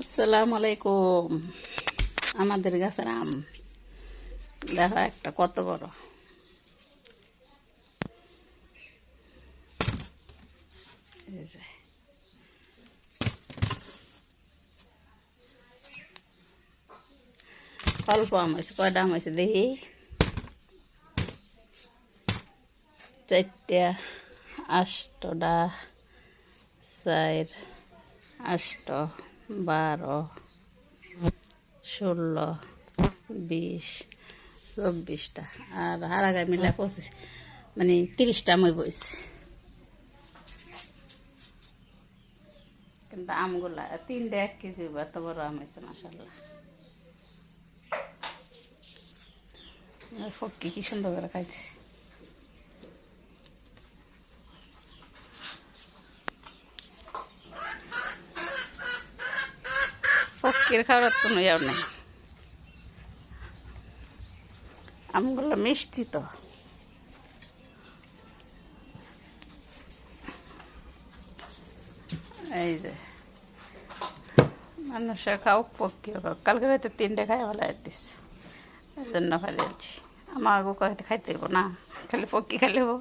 আসসালামু আলাইকুম। আমাদের গাছের আম দেখো একটা কত বড়। এই যে অল্প আম হয়েছে, কয়টা আম হয়েছে দেখি, 4টা, 8টা, 4, 8, 12, 16, 20, 24টা আর হারাগায় মিলে 25, মানে 30টা মই বইছে। কিন্তু আমগুলা 3টা 1 কেজি এত বড় আম হয়েছে মাশাল্লাহ। ফক্কি কি সুন্দর করে খাইছে। ফক্কির খাওয়ার কোনো ইয়াও নেই, আমগুলো মিষ্টি তো। এই যে মানুষের খাওক, ফক্কিও খাওক। কালকে হয়তো 3টে খাই ভালো দিস, এই জন্য ফেলেছি। আমার আগে খাইতে হইব না, খালি ফক্কি খাইলে হবো।